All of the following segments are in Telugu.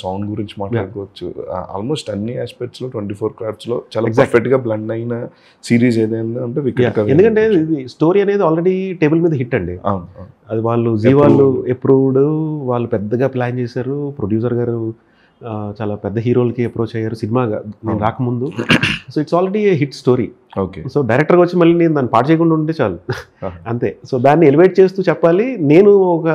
సౌండ్ గురించి మాట్లాడుకోవచ్చు. ఆల్మోస్ట్ అన్ని ఆస్పెక్ట్స్లో 24 క్రాఫ్ట్స్లో చాలా పర్ఫెక్ట్గా బ్లెండ్ అయిన సిరీస్ ఏదైనా అంటే వికెట్. ఎందుకంటే ఇది స్టోరీ అనేది ఆల్రెడీ టేబుల్ మీద హిట్ అండి. అది వాళ్ళు జీ వాళ్ళు అప్రూవ్డ్, వాళ్ళు పెద్దగా ప్లాన్ చేశారు. ప్రొడ్యూసర్ గారు చాలా పెద్ద హీరోలకి అప్రోచ్ అయ్యారు సినిమాగా నేను రాకముందు. So it's already A hit story. Okay. So డైరెక్టర్గా వచ్చి మళ్ళీ నేను దాన్ని పాటు చేయకుండా ఉంటే చాలు అంతే. సో దాన్ని ఎలివేట్ చేస్తూ చెప్పాలి, నేను ఒక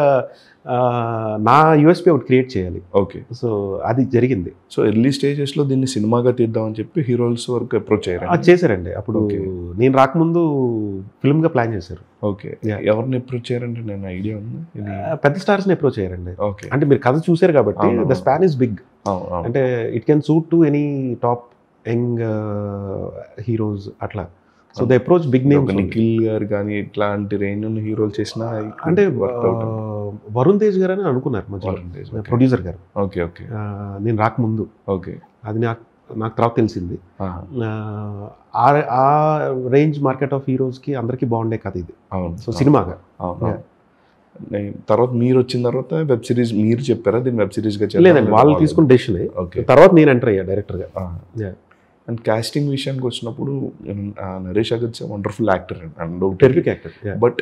నా యూఎస్పీ ఒకటి క్రియేట్ చేయాలి. ఓకే. సో అది జరిగింది. సో ఎర్లీ స్టేజెస్లో దీన్ని సినిమాగా తీద్దామని చెప్పి హీరోస్ వరకు అప్రోచ్ అయ్యారు. అది చేశారండి. అప్పుడు నేను రాకముందు ఫిల్మ్గా ప్లాన్ చేశారు. ఓకే. ఎవరిని అప్రోచ్ చేయారంటే నేను ఐడియా ఉంది. పెద్ద స్టార్స్ని అప్రోచ్ అయ్యారండి. ఓకే. అంటే మీరు కథ చూసారు కాబట్టి ద స్పాన్ ఇస్ బిగ్. అంటే it can suit to any top young heroes అట్లా. So the approach big name. Nikhil గారు కానీ ఇట్లాంటి రేంజ్ ఉన్న హీరోలు చేసిన అంటే వరుణ్ తేజ్ గారు అని అనుకున్నారు ప్రొడ్యూసర్ గారు. ఓకే. ఓకే. నేను రాకముందు. ఓకే. అది నాకు తర్వాత తెలిసింది. ఆ రేంజ్ మార్కెట్ ఆఫ్ హీరోస్కి అందరికీ బాగుండే కథ ఇది. అవును. సో సినిమాగా. తర్వాత మీరు వచ్చిన తర్వాత వెబ్ సిరీస్ మీరు చెప్పారా దీన్ని వెబ్ సిరీస్గా? లేదండి, వాళ్ళు తీసుకున్న డెసిషన్. ఓకే. తర్వాత నేను ఎంటర్ అయ్యా డైరెక్టర్గా. అండ్ కాస్టింగ్ విషయానికి వచ్చినప్పుడు Naresh Agarwal wonderful actor and terrific actor. But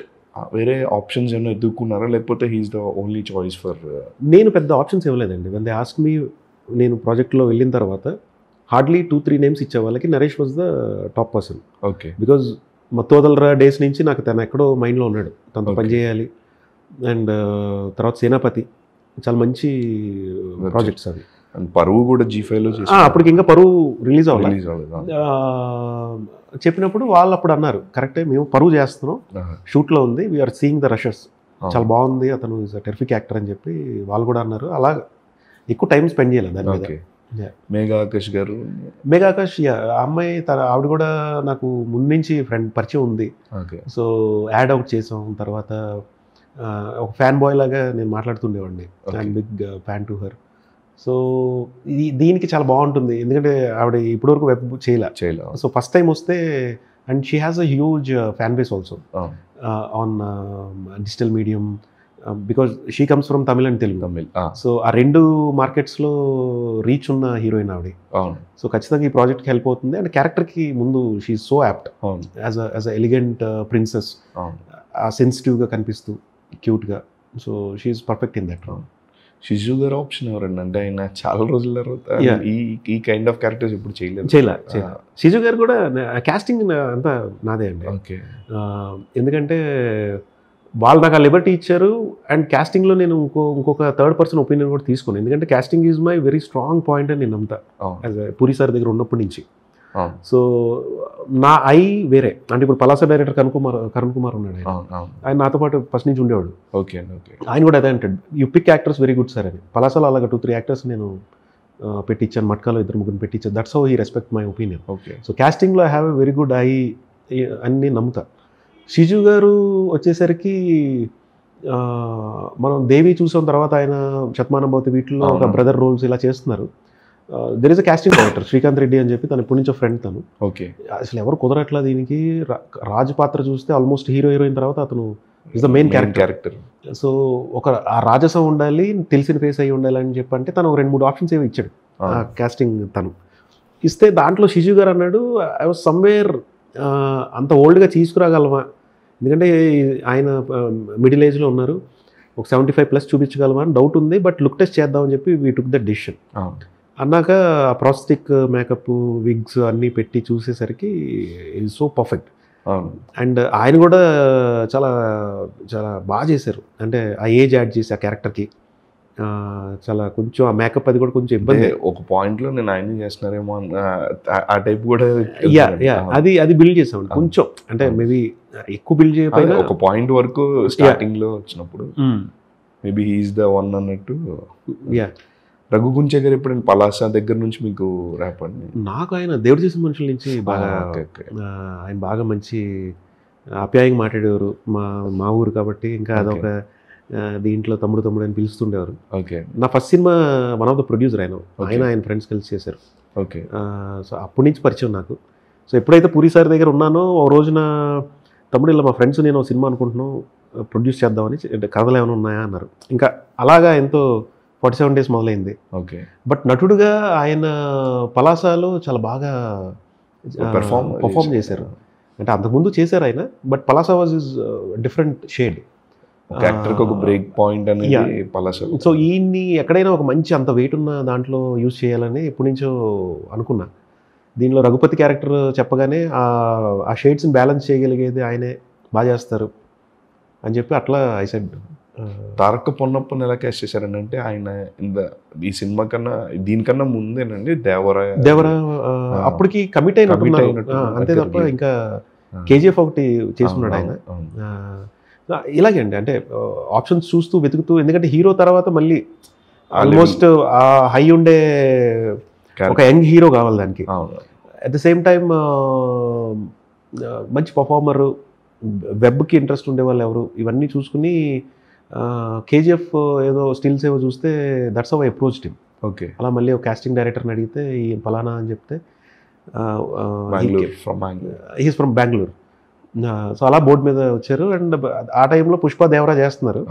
వేరే ఆప్షన్స్ ఏమైనా ఎదుర్కొన్నారా, లేకపోతే he's the only choice for? నేను పెద్ద ఆప్షన్స్ ఇవ్వలేదండి. వెన్ దే ఆస్క్ మీ, నేను ప్రాజెక్ట్లో వెళ్ళిన తర్వాత హార్డ్లీ 2-3 నేమ్స్ ఇచ్చే వాళ్ళకి Naresh was the top person. Okay. Because మత్తోదలరా డేస్ నుంచి నాకు తను ఎక్కడో మైండ్లో ఉన్నాడు, తనతో పనిచేయాలి. అండ్ తర్వాత సేనాపతి చాలా మంచి ప్రాజెక్ట్స్ అవి. అండ్ పరువు కూడా G5లో అప్పటికి ఇంకా పరువు రిలీజ్ అవ్వాలి. చెప్పినప్పుడు వాళ్ళు అప్పుడు అన్నారు, కరెక్టే మేము పరువు చేస్తున్నాం, షూట్లో ఉంది, వీఆర్ సీయింగ్ ద రషెస్, చాలా బాగుంది, అతను ఈజ్ అ టెరిఫిక్ యాక్టర్ అని చెప్పి వాళ్ళు కూడా అన్నారు. అలా ఎక్కువ టైం స్పెండ్ చేయలేదు దాని మీద. మేఘా ఆకాష్ గారు. మేఘా ఆకాష్ అమ్మాయి ఆవిడ కూడా నాకు ముందు నుంచి ఫ్రెండ్ పరిచయం ఉంది. సో యాడ్ అవుట్ చేసాం. తర్వాత ఒక ఫ్యాన్ బాయ్ లాగా నేను మాట్లాడుతుండేవాడిని. I'm big fan to her. So దీనికి చాలా బాగుంటుంది, ఎందుకంటే ఆవిడ ఇప్పటివరకు వెబ్ చేయలే. సో ఫస్ట్ టైం వస్తే, and she has a huge fan base also on digital medium, because she comes from Tamil and Telugu. So ఆ 2 మార్కెట్స్లో రీచ్ ఉన్న హీరోయిన్ ఆవిడ. సో ఖచ్చితంగా ఈ ప్రాజెక్ట్కి హెల్ప్ అవుతుంది. అండ్ క్యారెక్టర్కి ముందు she is so apt as a elegant princess, సెన్సిటివ్గా కనిపిస్తూ క్యూట్గా. So she is perfect in that. Shiju గారు ఆప్షన్ ఎవరండి? అంటే ఆయన చాలా రోజుల తర్వాత ఈ కైండ్ ఆఫ్ క్యారెక్టర్స్ ఇప్పుడు చేయలే. షిజు గారు కూడా కాస్టింగ్ అంతా నాదే అండి. ఓకే. ఎందుకంటే వాళ్ళు నాకు ఆ లిబర్టీ ఇచ్చారు. అండ్ కాస్టింగ్లో నేను ఇంకొక థర్డ్ పర్సన్ ఒపీనియన్ కూడా తీసుకున్నాను. ఎందుకంటే casting is my very strong point అని నేను నమ్ముతా, యాజ్ పూరి సార్ దగ్గర ఉన్నప్పటి నుంచి. సో నా ఐ వేరే, అంటే ఇప్పుడు పలాస డైరెక్టర్ కరుణ్ కుమార్ ఉన్నాడు, ఆయన నాతో పాటు ఫస్ట్ నుంచి ఉండేవాడు. ఓకే. ఆయన కూడా అదే అంటాడు, you pick actors very good sir అని. పలాసలో అలాగా 2-3 యాక్టర్స్ నేను పెట్టించాను, మట్కాలో 2-3 పెట్టించాను. That's how he respect my opinion. Okay. So కాస్టింగ్లో I have a very good eye అని నేను నమ్ముతా. షిజు గారు వచ్చేసరికి మనం దేవి చూసిన తర్వాత ఆయన శతమానంభవతి వీటిలో ఒక బ్రదర్ రోల్స్ ఇలా చేస్తున్నారు. There is a casting director Srikanth Reddy అని చెప్పి, తను ఎప్పటి నుంచో ఫ్రెండ్ తను. ఓకే. అసలు ఎవరు కుదరట్లా దీనికి. రాజు పాత్ర చూస్తే ఆల్మోస్ట్ హీరోయిన్ తర్వాత అతను is the main character. So ఒక ఆ రాజసం ఉండాలి, తెలిసిన ఫేస్ అయ్యి ఉండాలి అని చెప్పి అంటే తను 2-3 ఆప్షన్స్ ఏమి ఇచ్చాడు కాస్టింగ్. తను ఇస్తే దాంట్లో షిజు గారు అన్నాడు, ఐ వాజ్ సమ్వేర్ అంత ఓల్డ్గా తీసుకురాగలమా, ఎందుకంటే ఆయన మిడిల్ ఏజ్లో ఉన్నారు, ఒక 75+ చూపించగలమా అని డౌట్ ఉంది, బట్ లుక్ టెస్ట్ చేద్దామని చెప్పి వీ టుక్ ద డెసిషన్. అన్నాక ప్రాస్థెటిక్ మేకప్ విగ్స్ అన్నీ పెట్టి చూసేసరికి ఈజ్ సో పర్ఫెక్ట్. అండ్ ఆయన కూడా చాలా చాలా బాగా చేశారు. అంటే ఆ ఏజ్ యాడ్ చేసి ఆ క్యారెక్టర్కి చాలా కొంచెం ఆ మేకప్ అది కూడా కొంచెం ఇబ్బంది. ఒక పాయింట్లో నేను ఆయన చేస్తున్నారేమో ఆ టైప్ కూడా అది బిల్డ్ చేసామండి కొంచెం. అంటే మేబీ ఎక్కువ బిల్డ్ చేయకపోయినా ఒక పాయింట్ వరకు స్టార్టింగ్లో వచ్చినప్పుడు మేబీ హీఈస్ ద వన్ అన్నట్టు. రఘుగుంచే గారు ఎప్పుడైనా పలాస దగ్గర నుంచి మీకు ర్యాప్ అండి? నాకు ఆయన దేవుడు చేసిన మనుషుల నుంచి బాగా, ఆయన బాగా మంచి ఆప్యాయంగా మాట్లాడేవారు. మా ఊరు కాబట్టి ఇంకా అదొక దీంట్లో తమ్ముడు అని పిలుస్తుండేవారు. ఓకే. నా first cinema one of the producer ఆయన ఫ్రెండ్స్ కలిసి చేశారు. ఓకే. సో అప్పటి నుంచి పరిచయం నాకు. సో ఎప్పుడైతే పూరి సార్ దగ్గర ఉన్నానో ఓ రోజున తమ్ముడు ఇలా మా ఫ్రెండ్స్ నేను సినిమా అనుకుంటున్నాం, ప్రొడ్యూస్ చేద్దామని, కథలు ఏమైనా ఉన్నాయా అన్నారు. ఇంకా అలాగా ఎంతో 47 days మొదలైంది. ఓకే. బట్ నటుడుగా ఆయన పలాసాలో చాలా బాగా పర్ఫామ్ చేశారు. అంటే అంతకుముందు చేశారు ఆయన, but Palasa was is different shade. యాక్టర్కి ఒక బ్రేక్ పాయింట్ అనేది పలాస. సో ఈయన్ని ఎక్కడైనా ఒక మంచి అంత వెయిట్ ఉన్న దాంట్లో యూజ్ చేయాలని ఎప్పటి నుంచో అనుకున్నా. దీనిలో రఘుపతి క్యారెక్టర్ చెప్పగానే ఆ షేడ్స్ని బ్యాలెన్స్ చేయగలిగేది ఆయనే, బాగా చేస్తారు అని చెప్పి అట్లా ఐ సెడ్. తారక పొన్నప్పని ఎలా క్యాస్ట్ చేశారండి అంటే ఆయన ఈ సినిమా కన్నా దీనికన్నా ముందేనండి దేవరా అప్పటికి కమిట్ అయినట్టున్నారు అంతే తప్ప ఇంకా కేజీఎఫ్ ఒకటి చేసుకున్నాడు ఆయన. ఇలాగే అండి, అంటే ఆప్షన్స్ చూస్తూ వెతుకుతూ, ఎందుకంటే హీరో తర్వాత మళ్ళీ ఆల్మోస్ట్ ఆ హై ఉండే ఒక యంగ్ హీరో కావాలి దానికి. అట్ ద సేమ్ టైం మంచి పర్ఫార్మర్, వెబ్కి ఇంట్రెస్ట్ ఉండే వాళ్ళు ఎవరు, ఇవన్నీ చూసుకుని కేజీఎఫ్ ఏదో స్టిల్స్ ఏవో చూస్తే that's how I approached him. Okay. అలా మళ్ళీ ఒక కాస్టింగ్ డైరెక్టర్ని అడిగితే ఈ ఫలానా అని చెప్తే హీస్ ఫ్రమ్ బెంగళూరు. సో అలా బోర్డు మీద వచ్చారు. అండ్ ఆ టైంలో పుష్ప దేవరా చేస్తున్నారు.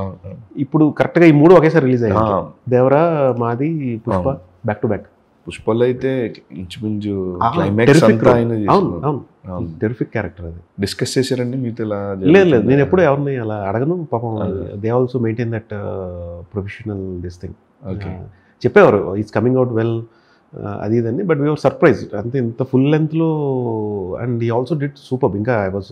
ఇప్పుడు కరెక్ట్గా ఈ 3 ఒకేసారి రిలీజ్ అయ్యాయి. దేవరా, మాది, పుష్ప బ్యాక్ టు బ్యాక్. పుష్పలో అయితే ఇంచుమించు టెరిఫిక్ క్యారెక్టర్ అది. డిస్కస్ చేశారండి మీతో? లేదు, నేను ఎప్పుడు ఎవరిని అలా అడగను. పాపం they also maintain that professional this thing. చెప్పేవారు ఇట్స్ కమింగ్ అవుట్ వెల్ అది ఇదని, బట్ వీఆర్ సర్ప్రైజ్ అంతే, ఇంత ఫుల్ లెంత్లో. అండ్ ఈ ఆల్సో డిడ్ సూపర్. ఇంకా ఐ వాజ్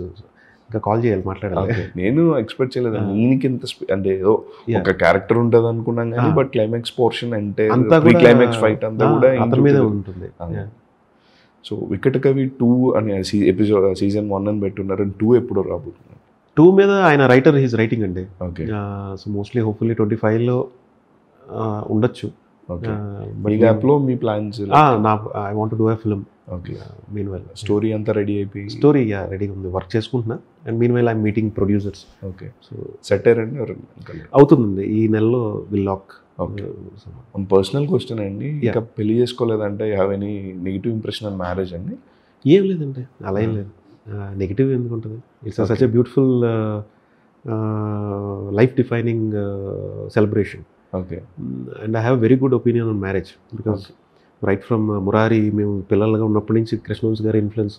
ఇంకా కాల్ చేయాలి, మాట్లాడాలి. నేను ఎక్స్పెక్ట్ చేయలేదు ఈయనకి ఇంత అంటే ఏదో ఒక క్యారెక్టర్ ఉంటుంది అనుకున్నాం కానీ, బట్ క్లైమాక్స్ పోర్షన్ అంటే క్లైమాక్స్ ఫైట్ అంతా కూడా అతని మీద ఉంటుంది. సో వికట కవి 2 అని ఎపిసోడ్ సీజన్ 1 అని పెట్టున్నారు. 2 ఎప్పుడు రాబోతున్నారు? 2 మీద ఆయన రైటర్ హీస్ రైటింగ్ అండి. ఓకే. సో మోస్ట్లీ హోప్ఫుల్లీ 25లో ఉండొచ్చు. ఈ గ్యాప్లో మీ plans? I want to do a film. Okay. Meanwhile story అంతా రెడీ అయిపోయి? స్టోరీ రెడీగా ఉంది, వర్క్ చేసుకుంటున్నా. And meanwhile I'm meeting producers. Okay. So సెటర్ అండి అవుతుంది ఈ నెలలో will lock. Okay. Personal question అండి, ఇంకా పెళ్లి చేసుకోలేదంటే you have any negative impression on marriage అండి? ఏం లేదండి, అలా ఏం లేదు. నెగిటివ్ ఎందుకు ఉంటుంది? It's such a beautiful life defining celebration. Okay. And I have very good opinion on marriage, because right from Murari మేము పిల్లలుగా ఉన్నప్పటి నుంచి కృష్ణవంశ్ గారి ఇన్ఫ్లుయెన్స్,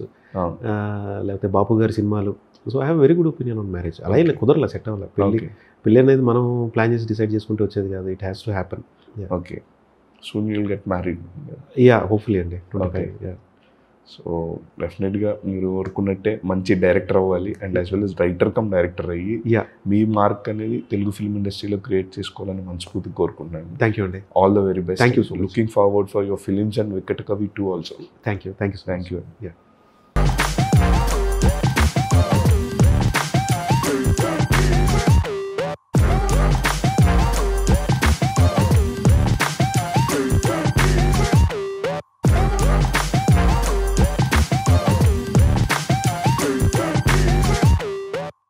లేకపోతే బాపు గారి సినిమాలు. So I have very good opinion on marriage. అలా ఏం కుదరలే, సెట్ అవ్వాలి. పెళ్ళి అనేది మనం ప్లాన్ చేసి డిసైడ్ చేసుకుంటూ వచ్చేది కాదు, it has to happen. Okay. Soon you will get married? Hopefully అండి 25. సో డెఫినెట్గా మీరు కోరుకున్నట్టే మంచి డైరెక్టర్ అవ్వాలి, and as well as writer cum director అయ్యి మీ మార్క్ అనేది తెలుగు ఫిల్మ్ ఇండస్ట్రీలో క్రియేట్ చేసుకోవాలని మనస్ఫూర్తిగా కోరుకుంటున్నాను. థ్యాంక్ యూ అండి. All the very best. Thank you so much. Looking forward for your films and Vikata Kavi 2 also. Thank you. Thank you.